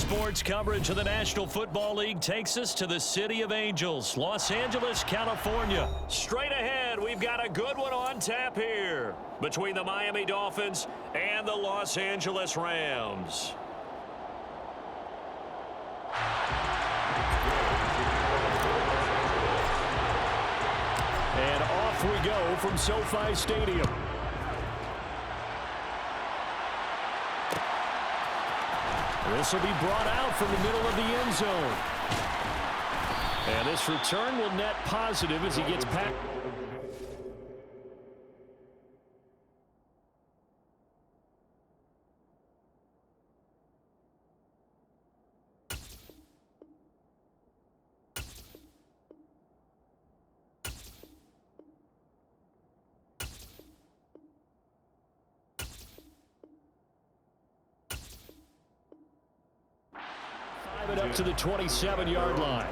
Sports coverage of the National Football League takes us to the City of Angels, Los Angeles, California. Straight ahead, we've got a good one on tap here between the Miami Dolphins and the Los Angeles Rams. And off we go from SoFi Stadium. This will be brought out from the middle of the end zone. And this return will net positive as he gets back. Up to the 27-yard line.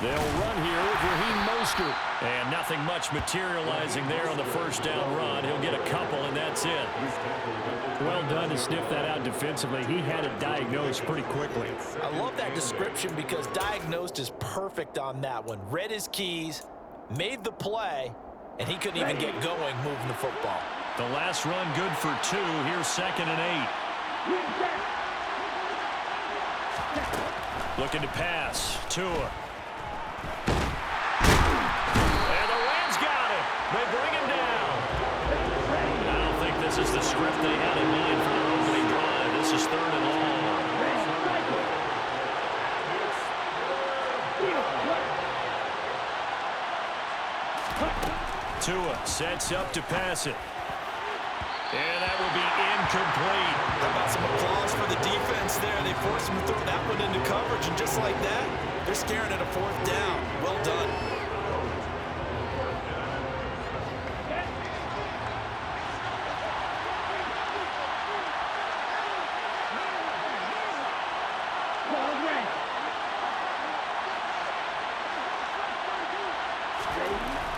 They'll run here with Raheem Mostert. And nothing much materializing there on the first down run. He'll get a couple, and that's it. Well done to sniff that out defensively. He had it diagnosed pretty quickly. I love that description because diagnosed is perfect on that one. Read his keys, made the play, and he couldn't even get going moving the football. The last run good for 2. Here's 2nd and 8. Looking to pass. Tua. They bring him down. I don't think this is the script they had in mind for their opening drive. This is 3rd and long. Tua sets up to pass it. And that will be incomplete. How about some applause for the defense there? They forced him to throw that one into coverage, and just like that, they're staring at a 4th down. Well done.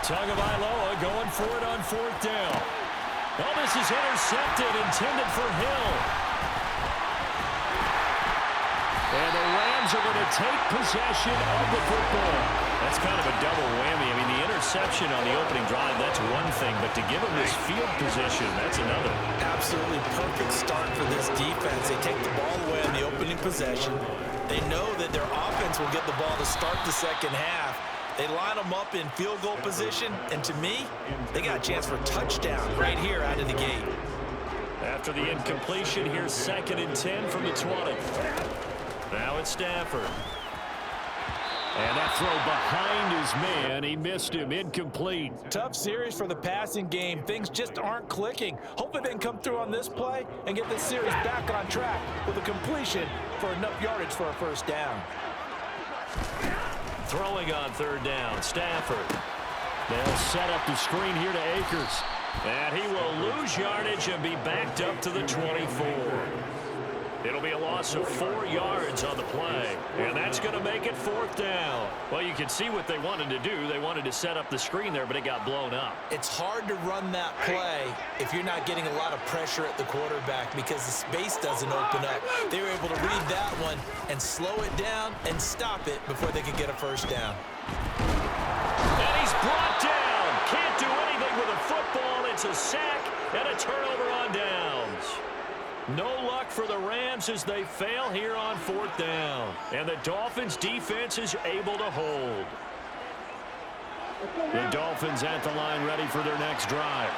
Tagovailoa going for it on 4th down. Oh, this is intercepted, intended for Hill. And the Rams are going to take possession of the football. That's kind of a double whammy. I mean, the interception on the opening drive, that's one thing, but to give them this field position, that's another. Absolutely perfect start for this defense. They take the ball away on the opening possession. They know that their offense will get the ball to start the second half. They line them up in field goal position, and to me, they got a chance for a touchdown right here out of the gate. After the incompletion, here's 2nd and 10 from the 20. Now it's Stafford. And that throw behind his man. He missed him. Incomplete. Tough series for the passing game. Things just aren't clicking. Hopefully they can come through on this play and get this series back on track with a completion for enough yardage for a 1st down. Throwing on 3rd down, Stafford. They'll set up the screen here to Akers. And he will lose yardage and be backed up to the 24. It'll be a loss of 4 yards on the play. And that's going to make it 4th down. Well, you can see what they wanted to do. They wanted to set up the screen there, but it got blown up. It's hard to run that play if you're not getting a lot of pressure at the quarterback because the space doesn't open up. They were able to read that one and slow it down and stop it before they could get a 1st down. And he's brought down. Can't do anything with a football. It's a sack and a turnover on downs. No luck for the Rams as they fail here on 4th down. And the Dolphins' defense is able to hold. The Dolphins at the line ready for their next drive.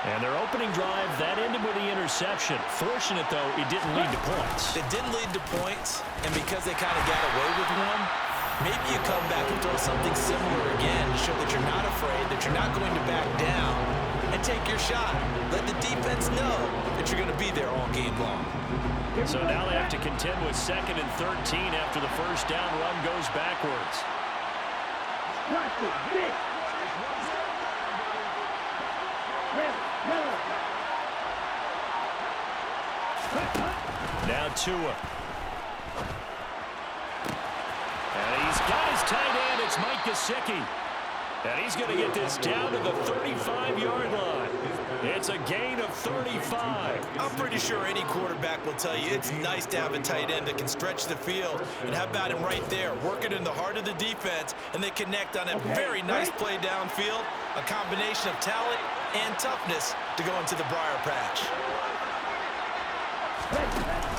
And their opening drive, that ended with the interception. Fortunate, though, it didn't lead to points. It didn't lead to points, and because they kind of got away with one, maybe you come back and throw something similar again to show that you're not afraid, that you're not going to back down, and take your shot. Let the defense know that you're going to be there all game long. So now they have to contend with 2nd and 13 after the 1st down run goes backwards. Now Tua. And he's got his tight end. It's Mike Gesicki. And he's going to get this down to the 35-yard line. It's a gain of 35. I'm pretty sure any quarterback will tell you it's nice to have a tight end that can stretch the field. And how about him right there, working in the heart of the defense, and they connect on a very nice play downfield, a combination of talent and toughness to go into the briar patch.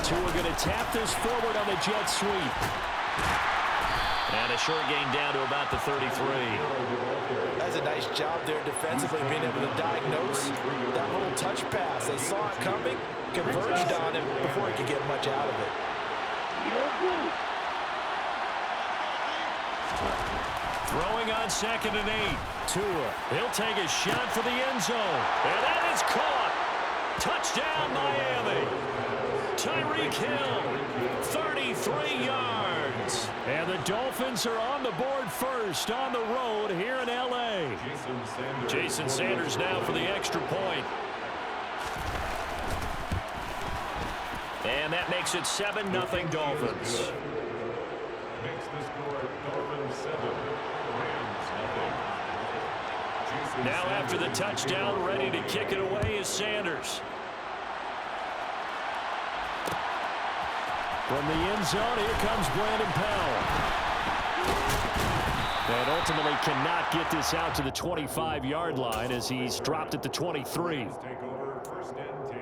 Tua going to tap this forward on the jet sweep. And a short gain down to about the 33. That's a nice job there defensively, being able to diagnose that little touch pass. They saw it coming, converged on him before he could get much out of it. Throwing on 2nd and 8. Tua, he'll take a shot for the end zone. And that is caught. Touchdown, Miami. Tyreek Hill, 33 yards. And the Dolphins are on the board first on the road here in L.A. Jason Sanders now for the extra point. And that makes it 7-0 Dolphins. Now after the touchdown, ready to kick it away is Sanders. From the end zone, here comes Brandon Powell. And ultimately cannot get this out to the 25-yard line as he's dropped at the 23. Take over 1st and 10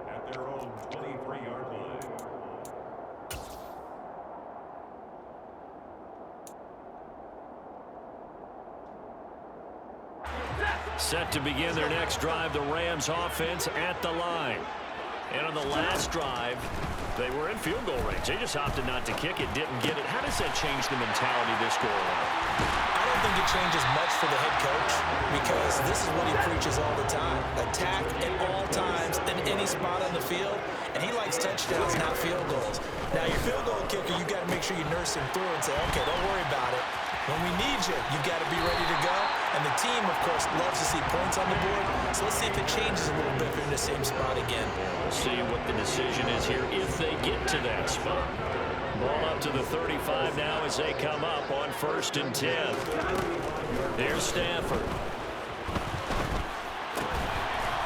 at their own 23-yard line. Set to begin their next drive, the Rams offense at the line. And on the last drive, they were in field goal range. They just opted not to kick it, didn't get it. How does that change the mentality this go around? I don't think it changes much for the head coach, because this is what he preaches all the time. Attack at all times in any spot on the field, and he likes touchdowns, not field goals. Now, your field goal kicker, you got to make sure you nurse him through and say, okay, don't worry about it. When we need you, you've got to be ready to go. And the team, of course, loves to see points on the board. So let's see if it changes a little bit if they're in the same spot again. We'll see what the decision is here if they get to that spot. Ball up to the 35 now as they come up on 1st and 10. There's Stafford.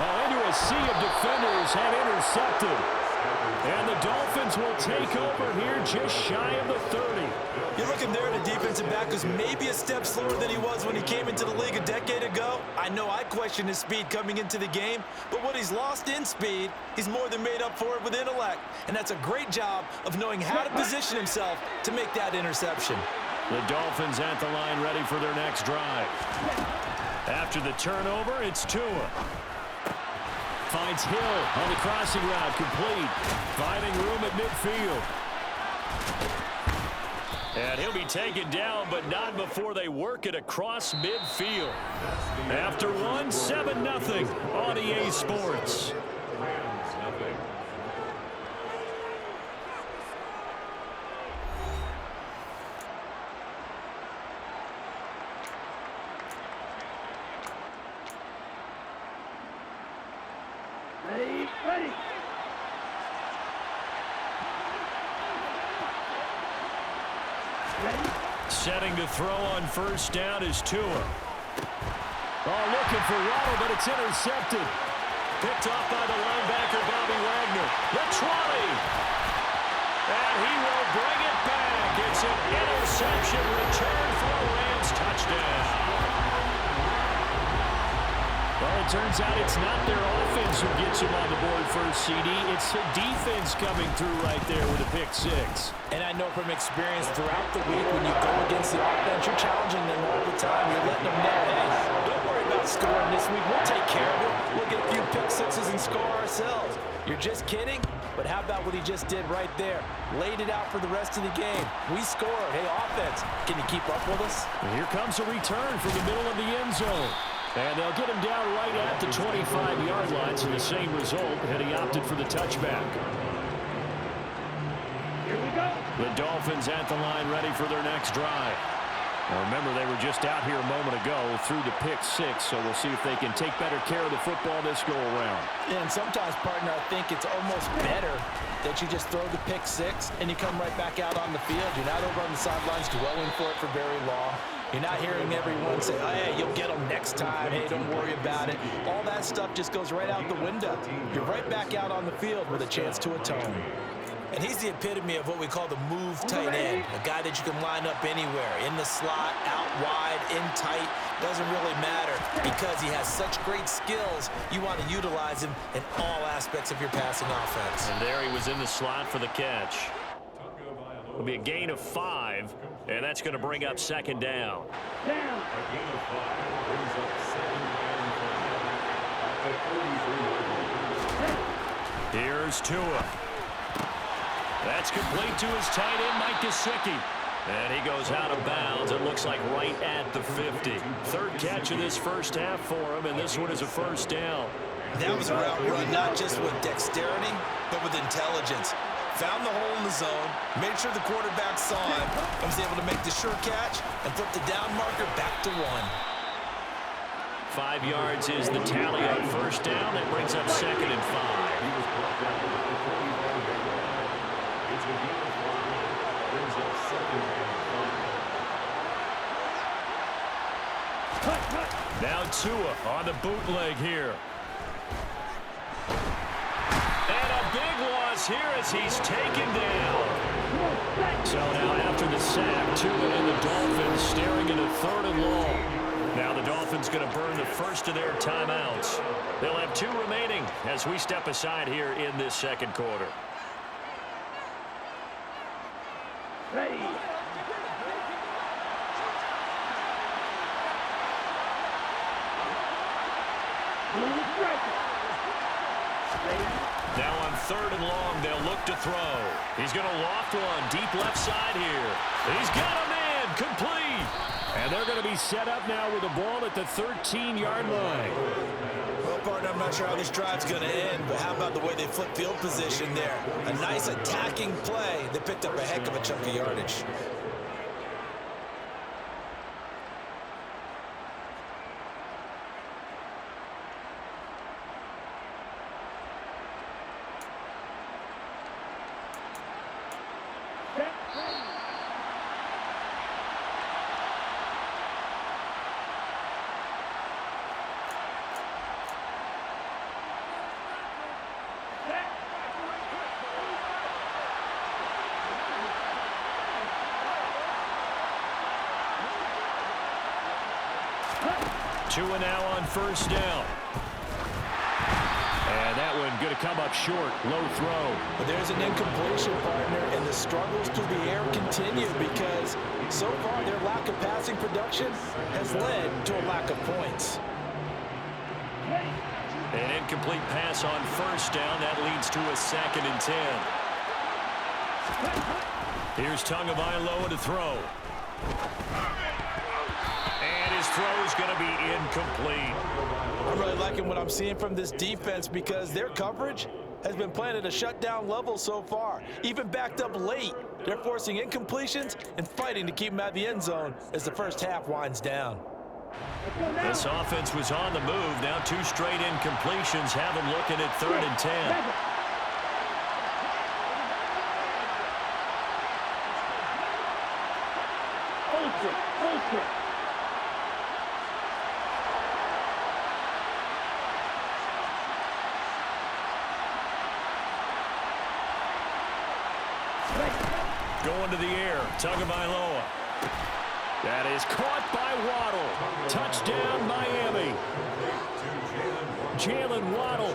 Oh, into a sea of defenders and intercepted. And the Dolphins will take over here just shy of the 30. You're looking there at a defensive back who's maybe a step slower than he was when he came into the league a decade ago. I know I questioned his speed coming into the game, but what he's lost in speed, he's more than made up for it with intellect. And that's a great job of knowing how to position himself to make that interception. The Dolphins at the line ready for their next drive. After the turnover, it's Tua. Finds Hill on the crossing route, complete. Finding room at midfield. And he'll be taken down, but not before they work it across midfield. After one, 7-0 on EA Sports. Ready. Setting to throw on 1st down is Tua. Oh, looking for Waddle, but it's intercepted. Picked off by the linebacker, Bobby Wagner. The 20. And he will bring it back. It's an interception return for a Rams touchdown. Well, it turns out it's not their offense who gets him on the board first, CD. It's the defense coming through right there with a pick 6. And I know from experience throughout the week, when you go against the offense, you're challenging them all the time. You're letting them know, hey, don't worry about scoring this week. We'll take care of it. We'll get a few pick 6s and score ourselves. You're just kidding? But how about what he just did right there? Laid it out for the rest of the game. We scored. Hey, offense, can you keep up with us? And here comes a return from the middle of the end zone. And they'll get him down right at the 25-yard line, so the same result had he opted for the touchback. Here we go. The Dolphins at the line ready for their next drive. Well, remember, they were just out here a moment ago through the pick six, so we'll see if they can take better care of the football this go-around. Yeah, and sometimes, partner, I think it's almost better that you just throw the pick six and you come right back out on the field. You're not over on the sidelines dwelling for it for very long. You're not hearing everyone say, oh, hey, you'll get them next time. Hey, don't worry about it. All that stuff just goes right out the window. You're right back out on the field with a chance to atone. And he's the epitome of what we call the move tight end, a guy that you can line up anywhere, in the slot, out wide, in tight, doesn't really matter because he has such great skills. You want to utilize him in all aspects of your passing offense. And there he was in the slot for the catch. It'll be a gain of 5, and that's going to bring up second down. A gain of 5 brings up second down at the 33-yard line. Here's Tua. That's complete to his tight end, Mike Gesicki. And he goes out of bounds. It looks like right at the 50. Third catch of this first half for him, and this one is a first down. That was a route run not just with dexterity, but with intelligence. Found the hole in the zone, made sure the quarterback saw him, and was able to make the sure catch and flip the down marker back to 1. 5 yards is the tally on first down. That brings up second and 5. Now Tua on the bootleg here. And a big loss here as he's taken down. So now after the sack, Tua and the Dolphins staring at a 3rd and long. Now the Dolphins going to burn the first of their timeouts. They'll have 2 remaining as we step aside here in this second quarter. Ready. Now on 3rd and long, they'll look to throw. He's going to loft one deep left side here. He's got a man complete. And they're going to be set up now with the ball at the 13-yard line. Well, partner, I'm not sure how this drive's going to end, but how about the way they flip field position there? A nice attacking play. They picked up a heck of a chunk of yardage. Tua now on first down. And that one going to come up short. Low throw. But there's an incompletion, partner, and the struggles through the air continue because so far their lack of passing production has led to a lack of points. An incomplete pass on first down. That leads to a 2nd and 10. Here's Tagovailoa to throw. And his throw is going to be incomplete. I'm really liking what I'm seeing from this defense because their coverage has been playing at a shutdown level so far. Even backed up late, they're forcing incompletions and fighting to keep them out of the end zone as the first half winds down. This offense was on the move. Now 2 straight incompletions have them looking at 3rd and 10. Going to the air, Tagovailoa. That is caught by Waddle. Touchdown, Miami. Jalen Waddle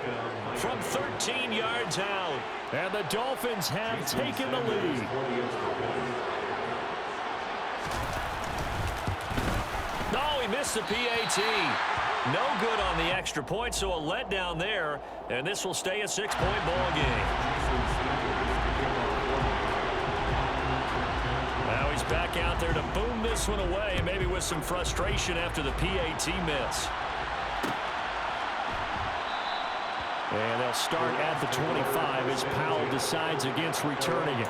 from 13 yards out. And the Dolphins have taken the lead. No, he missed the PAT. No good on the extra point, so a letdown there. And this will stay a 6-point ball game. Now he's back out there to boom this one away, maybe with some frustration after the PAT miss. And they'll start at the 25 as Powell decides against returning it.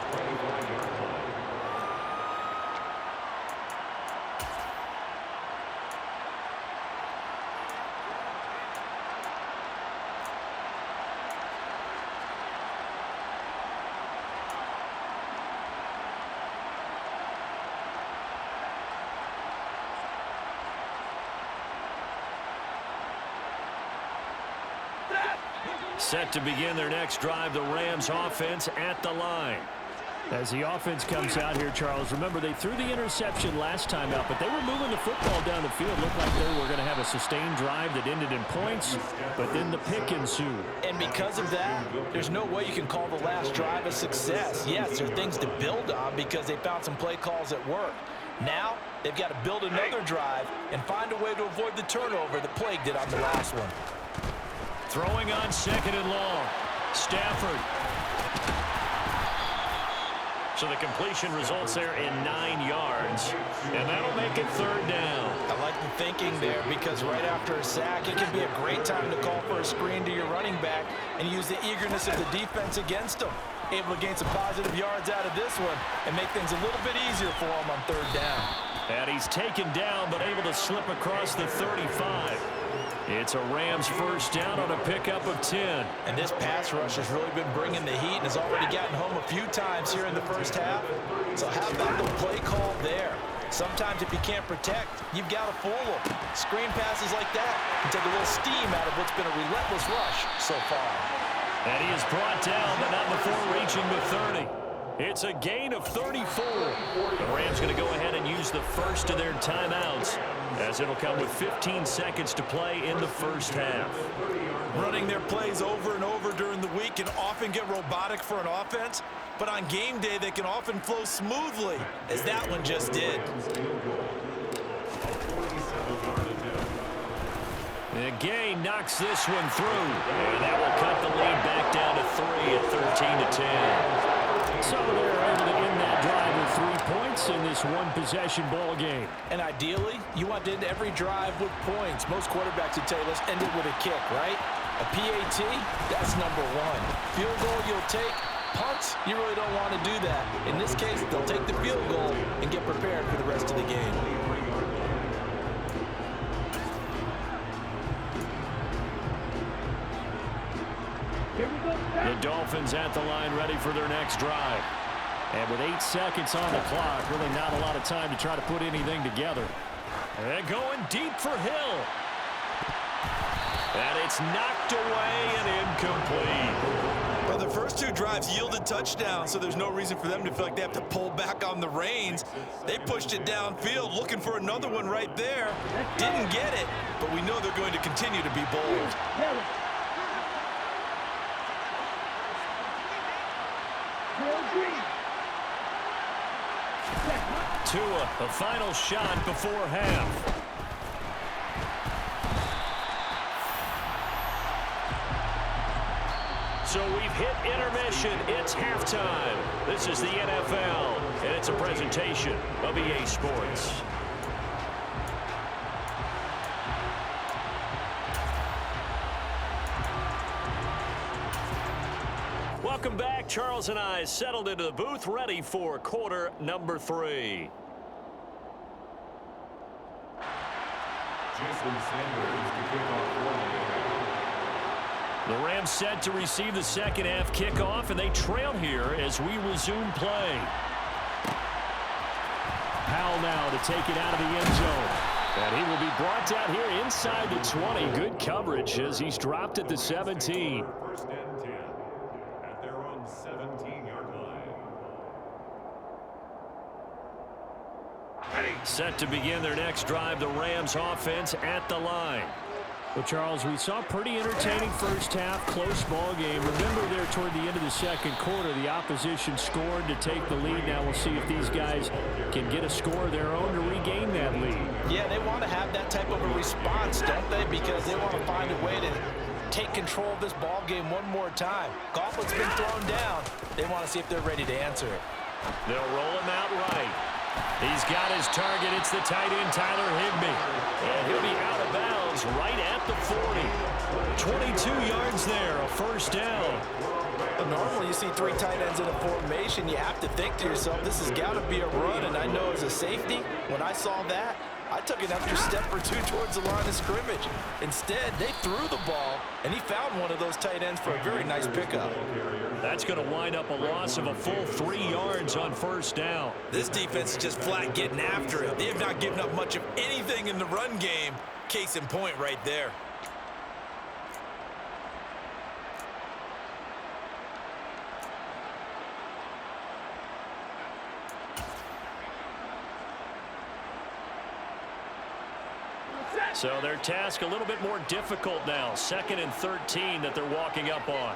Set to begin their next drive, the Rams offense at the line. As the offense comes out here, Charles, remember they threw the interception last time out, but they were moving the football down the field. Looked like they were going to have a sustained drive that ended in points, but then the pick ensued. And because of that, there's no way you can call the last drive a success. Yes, there are things to build on because they found some play calls that work. Now, they've got to build another drive and find a way to avoid the turnover that plagued it on the last one. Throwing on second and long. Stafford. So the completion results there in 9 yards. And that'll make it third down. I like the thinking there because right after a sack, it can be a great time to call for a screen to your running back and use the eagerness of the defense against them. Able to gain some positive yards out of this one and make things a little bit easier for him on third down. And he's taken down but able to slip across the 35. It's a Rams first down on a pickup of 10. And this pass rush has really been bringing the heat and has already gotten home a few times here in the first half. So how about the play call there? Sometimes if you can't protect, you've got to fool them. Screen passes like that can take a little steam out of what's been a relentless rush so far. And he is brought down, but not before reaching the 30. It's a gain of 34. The Rams going to go ahead and use the first of their timeouts, as it'll come with 15 seconds to play in the first half. Running their plays over and over during the week can often get robotic for an offense, but on game day they can often flow smoothly, as that one just did. The gain knocks this one through, and that will cut the lead back down to 3 at 13-10. So they're able to end that drive with 3 points in this one-possession ball game. And ideally, you want to end every drive with points. Most quarterbacks would tell you, let's end it with a kick, right? A PAT, that's number 1. Field goal you'll take. Punts, you really don't want to do that. In this case, they'll take the field goal and get prepared for the rest of the game. The Dolphins at the line ready for their next drive. And with 8 seconds on the clock, really not a lot of time to try to put anything together. And going deep for Hill. And it's knocked away and incomplete. Well, the first 2 drives yielded touchdowns, so there's no reason for them to feel like they have to pull back on the reins. They pushed it downfield, looking for another one right there. Didn't get it, but we know they're going to continue to be bold. Tua, the final shot before half. So we've hit intermission. It's halftime. This is the NFL, and it's a presentation of EA Sports. Welcome back. Charles and I settled into the booth, ready for quarter number 3. Jason Sanders to kick off for the Rams set to receive the second half kickoff, and they trail here as we resume play. Powell now to take it out of the end zone. And he will be brought down here inside the 20. Good coverage as he's dropped at the 17. First and 10 at their own 17-yard line. Set to begin their next drive, the Rams offense at the line. Well, Charles, we saw a pretty entertaining first half, close ball game. Remember there toward the end of the second quarter, the opposition scored to take the lead. Now we'll see if these guys can get a score of their own to regain that lead. Yeah, they want to have that type of a response, don't they? Because they want to find a way to take control of this ball game one more time. Gauntlet's been thrown down. They want to see if they're ready to answer it. They'll roll him out right. He's got his target. It's the tight end, Tyler Higbee. And he'll be out of bounds right at the 40. 22 yards there, a first down. But normally you see 3 tight ends in a formation. You have to think to yourself, this has got to be a run. And I know as a safety, when I saw that, I took an extra step or 2 towards the line of scrimmage. Instead, they threw the ball, and he found one of those tight ends for a very nice pickup. That's going to wind up a loss of a full 3 yards on first down. This defense is just flat getting after it. They have not given up much of anything in the run game. Case in point right there. So their task a little bit more difficult now. 2nd and 13 that they're walking up on.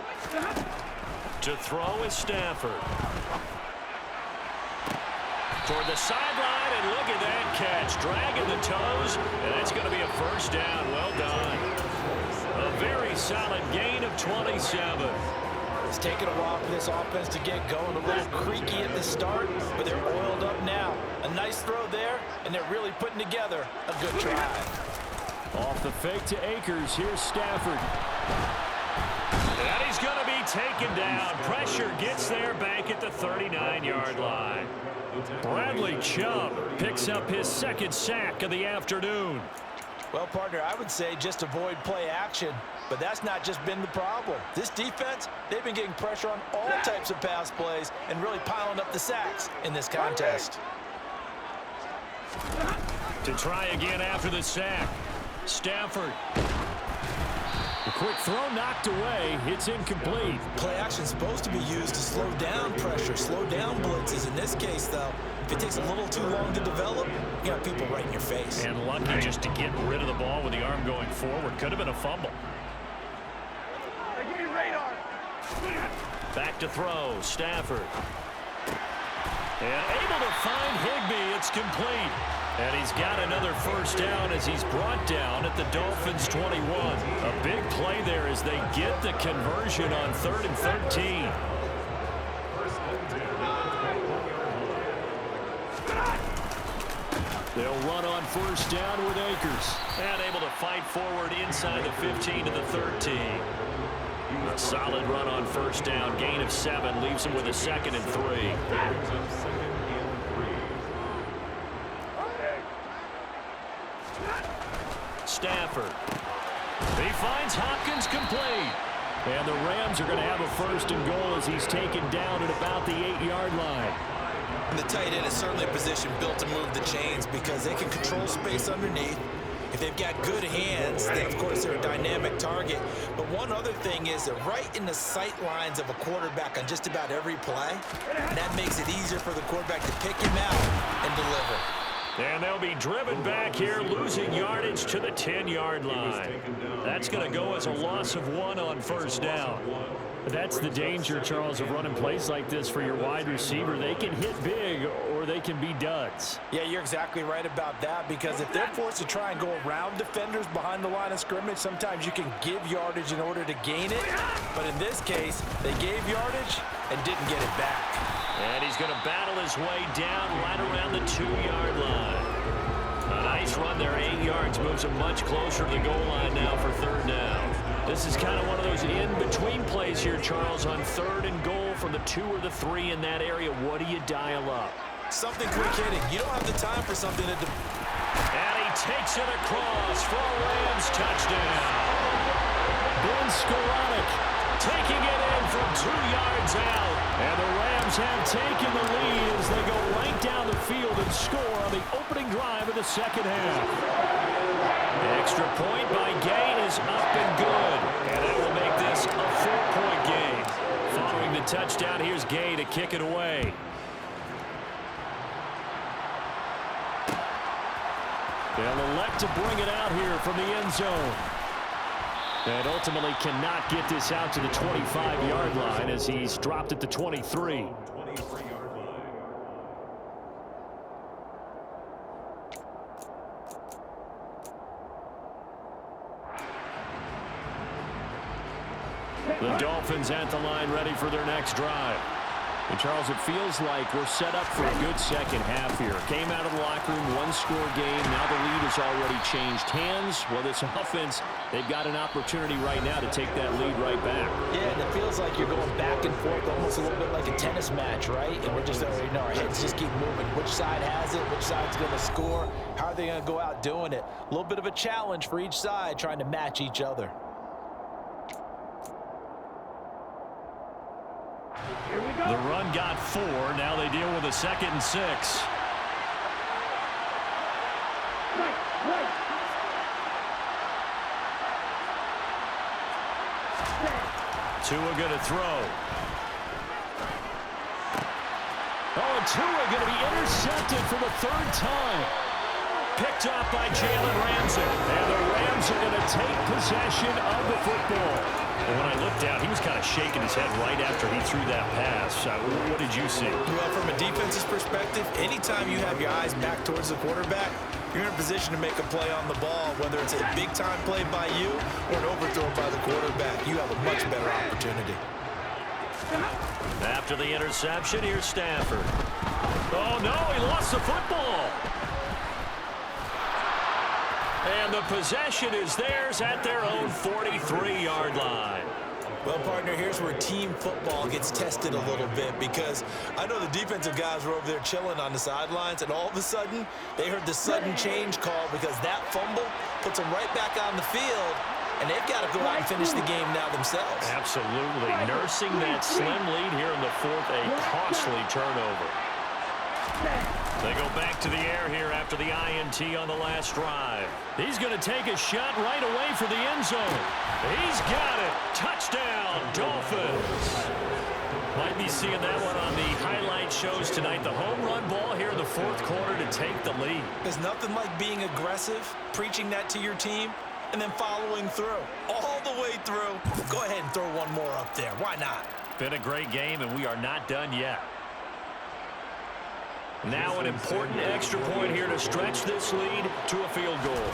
To throw is Stafford. Toward the sideline, and look at that catch. Dragging the toes, and that's going to be a first down. Well done. A very solid gain of 27. It's taken a while for this offense to get going. A little creaky at the start, but they're oiled up now. A nice throw there, and they're really putting together a good drive. Off the fake to Akers. Here's Stafford. And he's going to be taken down. Pressure gets there back at the 39-yard line. Bradley Chubb picks up his 2nd sack of the afternoon. Well, partner, I would say just avoid play action, but that's not just been the problem. This defense, they've been getting pressure on all types of pass plays and really piling up the sacks in this contest. To try again after the sack. Stafford. The quick throw knocked away. It's incomplete. Play action is supposed to be used to slow down pressure, slow down blitzes. In this case, though, if it takes a little too long to develop, you got people right in your face. And lucky just to get rid of the ball with the arm going forward. Could have been a fumble. Back to throw. Stafford. And able to find Higbee. It's complete. And he's got another first down as he's brought down at the Dolphins' 21. A big play there as they get the conversion on 3rd and 13. They'll run on first down with Akers. And able to fight forward inside the 15 to the 13. A solid run on first down. Gain of 7 leaves him with a 2nd and 3. Stafford. He finds Hopkins complete. And the Rams are going to have a 1st and goal as he's taken down at about the 8-yard line. And the tight end is certainly a position built to move the chains because they can control space underneath. If they've got good hands, then of course they're a dynamic target. But one other thing is they're right in the sight lines of a quarterback on just about every play. And that makes it easier for the quarterback to pick him out and deliver. And they'll be driven back here, losing yardage to the 10-yard line. That's going to go as a loss of 1 on first down. That's the danger, Charles, of running plays like this for your wide receiver. They can hit big or they can be duds. Yeah, you're exactly right about that because if they're forced to try and go around defenders behind the line of scrimmage, sometimes you can give yardage in order to gain it. But in this case, they gave yardage and didn't get it back. And he's going to battle his way down right around the 2-yard line. A nice run there, 8 yards, moves him much closer to the goal line now for 3rd down. This is kind of one of those in-between plays here, Charles, on 3rd and goal from the 2 or the 3 in that area. What do you dial up? Something quick hitting. You don't have the time for something to... And he takes it across for a Rams touchdown. Ben Skoranek taking it in from 2 yards out. And the Rams have taken the lead as they go right down the field and score on the opening drive of the 2nd half. Extra point by Gay is up and good. And that will make this a 4-point game. Following the touchdown, here's Gay to kick it away. They'll elect to bring it out here from the end zone. And ultimately cannot get this out to the 25-yard line as he's dropped at the 23. The Dolphins at the line ready for their next drive. And Charles, it feels like we're set up for a good second half here. Came out of the locker room, 1-score game. Now the lead has already changed hands. Well, this offense, they've got an opportunity right now to take that lead right back. Yeah, and it feels like you're going back and forth, almost a little bit like a tennis match, right? And we're just already know our heads just keep moving. Which side has it? Which side's going to score? How are they going to go out doing it? A little bit of a challenge for each side, trying to match each other. The run got 4. Now they deal with a 2nd and 6. Tua going to throw. Oh, and Tua going to be intercepted for the 3rd time. picked off by Jalen Ramsey. And the Rams are going to take possession of the football. And when I looked down, he was kind of shaking his head right after he threw that pass. What did you see? Well, from a defense's perspective, anytime you have your eyes back towards the quarterback, you're in a position to make a play on the ball, whether it's a big-time play by you or an overthrow by the quarterback. You have a much better opportunity. After the interception, here's Stafford. Oh, no, he lost the football. And the possession is theirs at their own 43-yard line. Well, partner, here's where team football gets tested a little bit, because I know the defensive guys were over there chilling on the sidelines, and all of a sudden, they heard the sudden change call because that fumble puts them right back on the field, and they've got to go out and finish the game now themselves. Absolutely. Nursing that slim lead here in the fourth, a costly turnover. They go back to the air here after the INT on the last drive. He's going to take a shot right away for the end zone. He's got it. Touchdown, Dolphins. Might be seeing that one on the highlight shows tonight. The home run ball here in the fourth quarter to take the lead. There's nothing like being aggressive, preaching that to your team, and then following through. All the way through. Go ahead and throw one more up there. Why not? Been a great game, and we are not done yet. Now an important extra point here to stretch this lead to a field goal.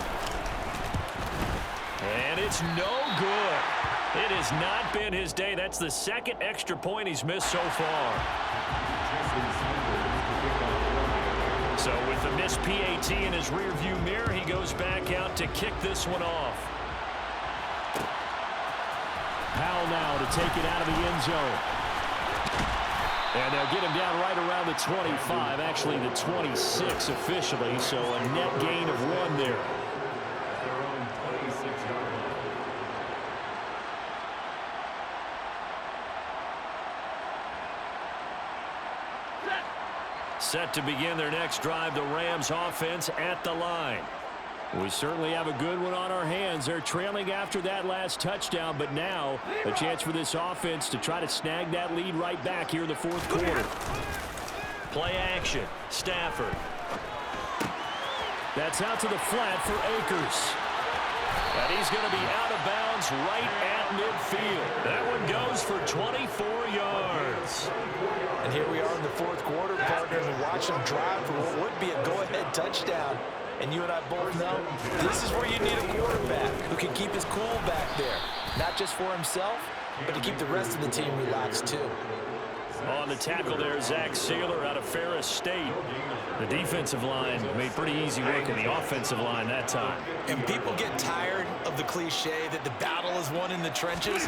And it's no good. It has not been his day. That's the second extra point he's missed so far. So with the missed PAT in his rearview mirror, he goes back out to kick this one off. Powell now to take it out of the end zone. And they'll get him down right around the 25, actually the 26 officially, so a net gain of 1 there. Set to begin their next drive, the Rams offense at the line. We certainly have a good one on our hands. They're trailing after that last touchdown, but now a chance for this offense to try to snag that lead right back here in the fourth quarter. Play action. Stafford. That's out to the flat for Akers. And he's going to be out of bounds right at midfield. That one goes for 24 yards. And here we are in the fourth quarter, partners, and watch them drive for what would be a go-ahead touchdown. And you and I both know this is where you need a quarterback who can keep his cool back there. Not just for himself, but to keep the rest of the team relaxed too. On the tackle there, Zach Sealer out of Ferris State. The defensive line made pretty easy work in the offensive line that time. And people get tired of the cliche that the battle is won in the trenches.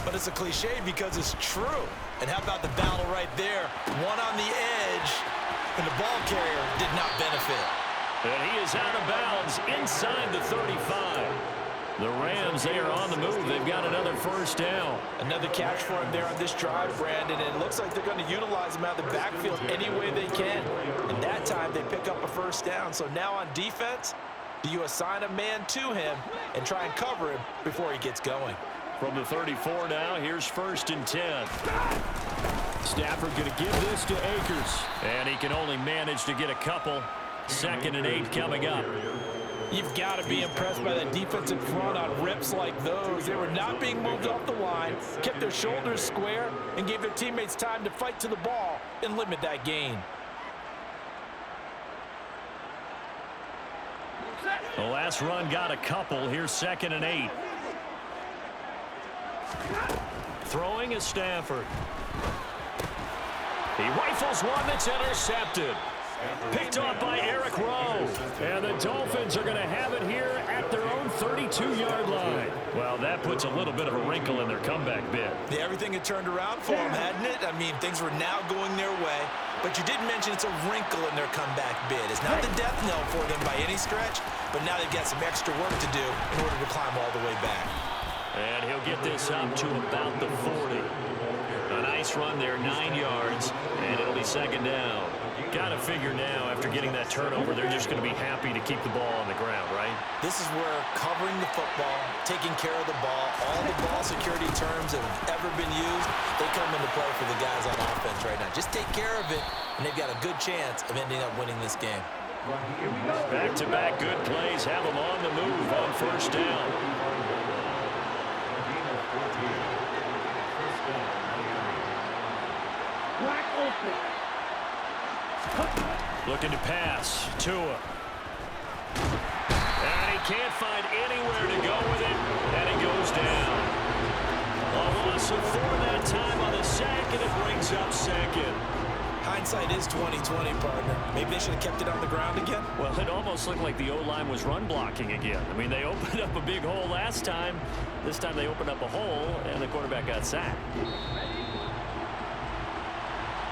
But it's a cliche because it's true. And how about the battle right there? One on the edge, and the ball carrier did not benefit. And he is out of bounds inside the 35. The Rams, they are on the move. They've got another first down. Another catch for him there on this drive, Brandon, and it looks like they're going to utilize him out of the backfield any way they can. And that time they pick up a first down. So now on defense, do you assign a man to him and try and cover him before he gets going? From the 34 now, here's 1st and 10. Stafford going to give this to Akers. And he can only manage to get a couple. 2nd and 8 coming up. You've got to be impressed by that defensive front on rips like those. They were not being moved off the line, kept their shoulders square, and gave their teammates time to fight to the ball and limit that gain. The last run got a couple. Here's 2nd and 8. Throwing is Stafford. He rifles one that's intercepted. Picked off by Eric Rowe. And the Dolphins are going to have it here at their own 32-yard line. Well, that puts a little bit of a wrinkle in their comeback bid. Yeah, everything had turned around for them, hadn't it? I mean, things were now going their way. But you did mention it's a wrinkle in their comeback bid. It's not the death knell for them by any stretch, but now they've got some extra work to do in order to climb all the way back. And he'll get this up to about the 40. A nice run there, 9 yards, and it'll be 2nd down. Got to figure now, after getting that turnover, they're just going to be happy to keep the ball on the ground, right? This is where covering the football, taking care of the ball, all the ball security terms that have ever been used, they come into play for the guys on offense right now. Just take care of it, and they've got a good chance of ending up winning this game. Back-to-back good plays have them on the move on first down. Looking to pass. Tua. And he can't find anywhere to go with it, and he goes down. A loss of 4 that time on the sack, and it brings up second. Hindsight is 20/20, partner. Maybe they should have kept it on the ground again. Well, it almost looked like the O-line was run blocking again. I mean, they opened up a big hole last time. This time they opened up a hole, and the quarterback got sacked.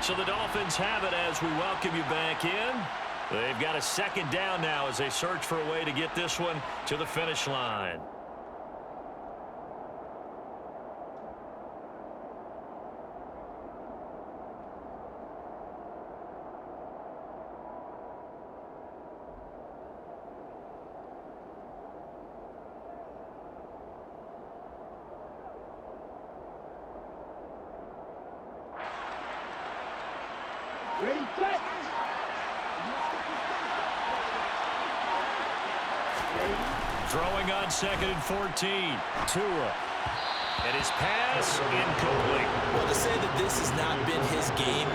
So the Dolphins have it as we welcome you back in. They've got a second down now as they search for a way to get this one to the finish line. Ready, set. Throwing on 2nd and 14. Tua. And his pass incomplete. Well, to say that this has not been his game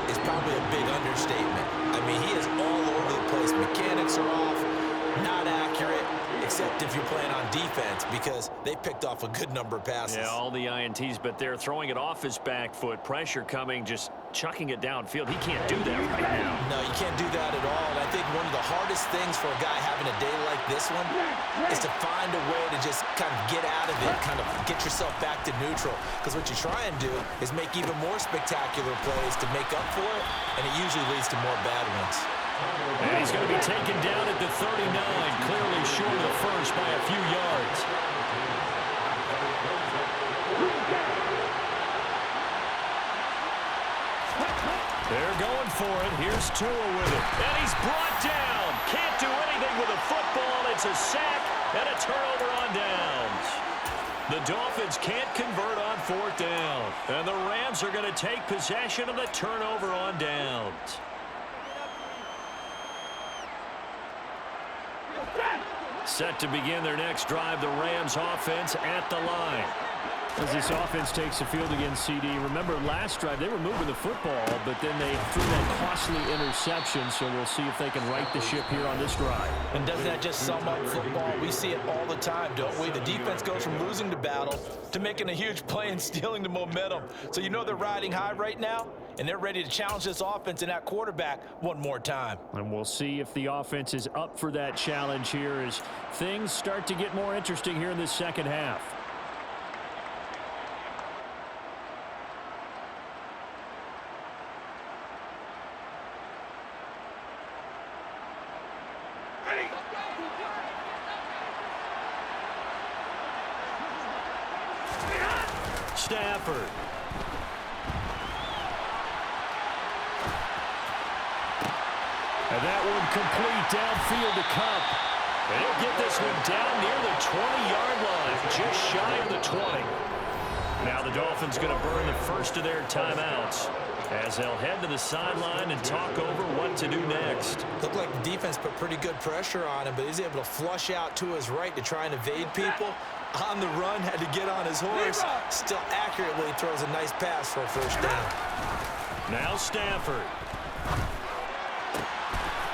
is probably a big understatement. I mean, he is all over the place. Mechanics are off, not accurate, except if you're playing on defense, because they picked off a good number of passes. Yeah, all the INTs, but they're throwing it off his back foot. Pressure coming, just chucking it downfield. He can't do that right now. No, you can't do that at all. And I think one of the hardest things for a guy having a day like this one is to find a way to just kind of get out of it, kind of get yourself back to neutral. Because what you try and do is make even more spectacular plays to make up for it, and it usually leads to more bad ones. And he's going to be taken down at the 39, clearly short of the first by a few yards. They're going for it. Here's Tua with it. And he's brought down. Can't do anything with a football. It's a sack and a turnover on downs. The Dolphins can't convert on 4th down. And the Rams are going to take possession of the turnover on downs. Set to begin their next drive, the Rams offense at the line. As this offense takes the field against CD, remember last drive they were moving the football, but then they threw that costly interception, so we'll see if they can right the ship here on this drive. And doesn't that just sum up football? We see it all the time, don't we? The defense goes from losing the battle to making a huge play and stealing the momentum. So you know they're riding high right now, and they're ready to challenge this offense and that quarterback one more time. And we'll see if the offense is up for that challenge here as things start to get more interesting here in this second half. Stafford. And that one complete downfield to Cup. And he'll get this one down near the 20-yard line, just shy of the 20. Now the Dolphins going to burn the first of their timeouts as they'll head to the sideline and talk over what to do next. Looked like the defense put pretty good pressure on him, but he's able to flush out to his right to try and evade people. On the run, had to get on his horse. Still accurately throws a nice pass for a first down. Now Stafford.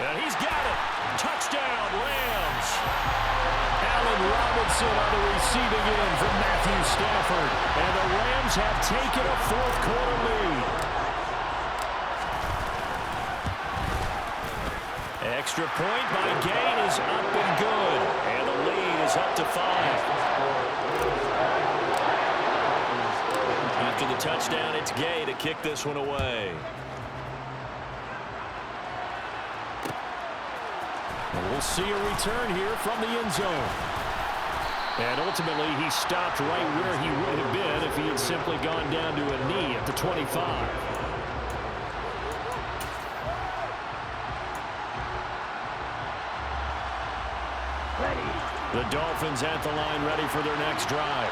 And he's got it. Touchdown, Rams. Allen Robinson on the receiving end from Matthew Stafford. And the Rams have taken a 4th-quarter lead. Extra point by Gain is up and good. And the lead is up to 5. After the touchdown, it's Gay to kick this one away. We'll see a return here from the end zone. And ultimately, he stopped right where he would have been if he had simply gone down to a knee at the 25. The Dolphins at the line ready for their next drive.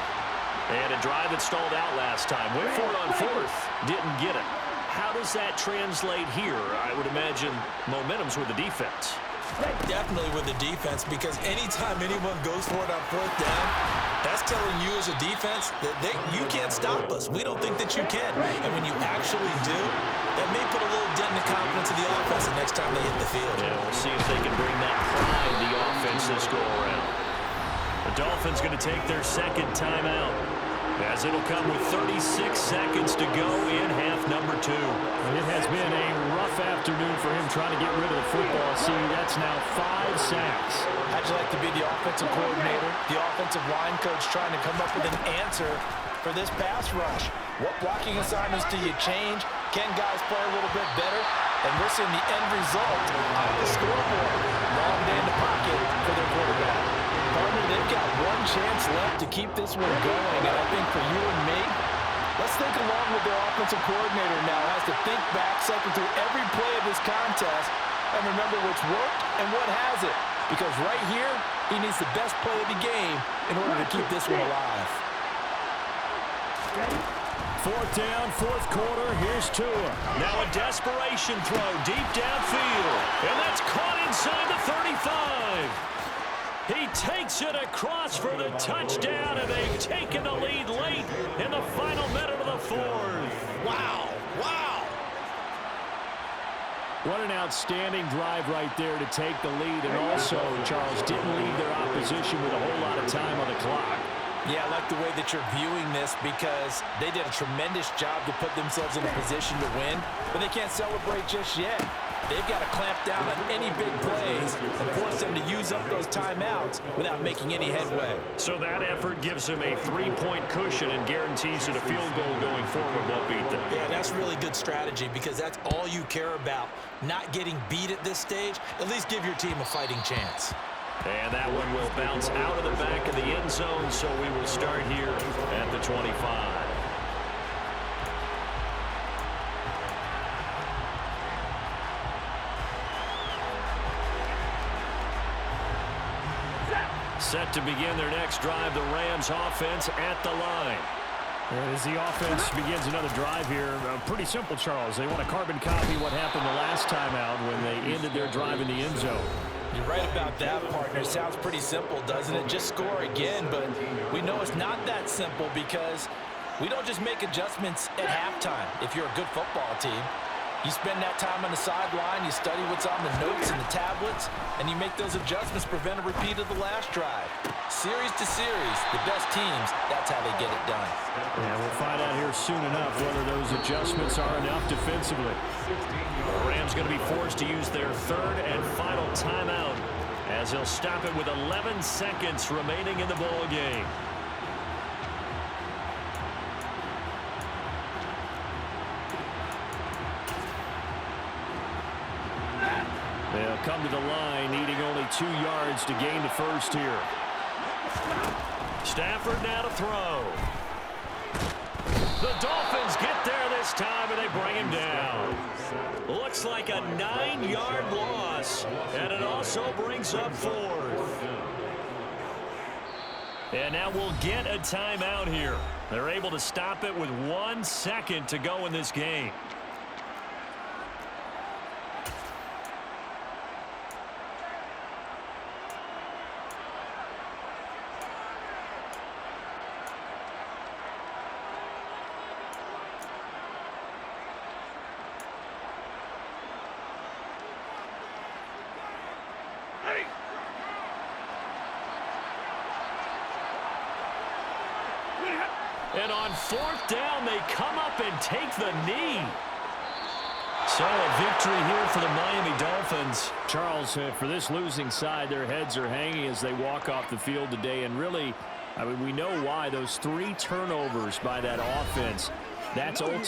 And a drive that stalled out last time. Went for it on 4th. Didn't get it. How does that translate here? I would imagine momentum's with the defense. Definitely with the defense, because anytime anyone goes for it on fourth down, that's telling you as a defense that you can't stop us. We don't think that you can. And when you actually do, that may put a little dent in the confidence of the offense the next time they hit the field. Yeah, we'll see if they can bring that pride to the offense this go-around. The Dolphins going to take their second timeout, as it'll come with 36 seconds to go in half number 2. It has been a rough afternoon for him trying to get rid of the football. See, that's now 5 sacks. How'd you like to be the offensive coordinator, the offensive line coach trying to come up with an answer for this pass rush? What blocking assignments do you change? Can guys play a little bit better? And we're seeing the end result on the scoreboard. Long day in the pocket for their quarterback. Partner, they've got one chance left to keep this one going, and I think for you and me, let's think along with their offensive coordinator now. Has to think back, cycle through every play of this contest, and remember what's worked and what hasn't. Because right here, he needs the best play of the game in order to keep this one alive. Fourth down, fourth quarter. Here's Tua. Now a desperation throw deep downfield, and that's caught inside the 35. He takes it across for the touchdown, and they've taken the lead late in the final minute of the fourth. Wow, wow. What an outstanding drive right there to take the lead, and also, Charles, didn't leave their opposition with a whole lot of time on the clock. Yeah, I like the way that you're viewing this, because they did a tremendous job to put themselves in a position to win, but they can't celebrate just yet. They've got to clamp down on any big plays and force them to use up those timeouts without making any headway. So that effort gives them a 3-point cushion and guarantees that a field goal going forward won't beat them. Yeah, that's really good strategy, because that's all you care about. Not getting beat at this stage. At least give your team a fighting chance. And that one will bounce out of the back of the end zone, so we will start here at the 25. Set to begin their next drive, the Rams offense at the line. As the offense begins another drive here, pretty simple, Charles. They want to carbon copy what happened the last time out when they ended their drive in the end zone. You're right about that, partner. Sounds pretty simple, doesn't it? Just score again, but we know it's not that simple, because we don't just make adjustments at halftime if you're a good football team. You spend that time on the sideline, you study what's on the notes and the tablets, and you make those adjustments, prevent a repeat of the last drive. Series to series, the best teams, that's how they get it done. Yeah, we'll find out here soon enough whether those adjustments are enough defensively. The Rams going to be forced to use their third and final timeout, as they'll stop it with 11 seconds remaining in the ball game. They'll come to the line, needing only 2 yards to gain the first here. Stafford now to throw. The Dolphins get there this time, and they bring him down. Looks like a 9-yard loss, and it also brings up 4th. And now we'll get a timeout here. They're able to stop it with 1 second to go in this game. And on 4th down, they come up and take the knee. So a victory here for the Miami Dolphins. Charles, for this losing side, their heads are hanging as they walk off the field today. And really, I mean, we know why. Those 3 turnovers by that offense, that's ultimately